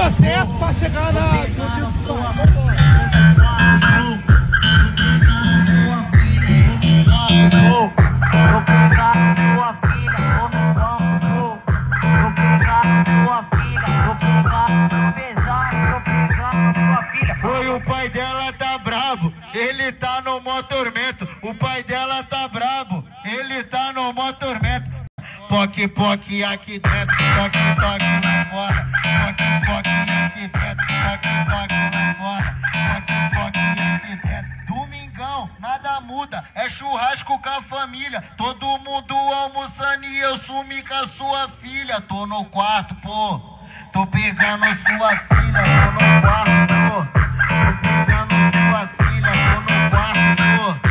tudo certo pra chegar na... Foi o pai dela tá brabo, ele tá no mó tormento. O pai dela tá brabo, ele tá no mó tormento. Poque, poque aqui dentro, toque, toque lá fora. Poque, poque aqui dentro, toque, toque lá fora. Poque, poque aqui dentro. Domingão, nada muda, é churrasco com a família. Todo mundo almoçando e eu sumi com a sua filha. Tô no quarto, pô, tô pegando sua filha. Tô no quarto, pô, tô pegando sua filha. Tô no quarto, pô.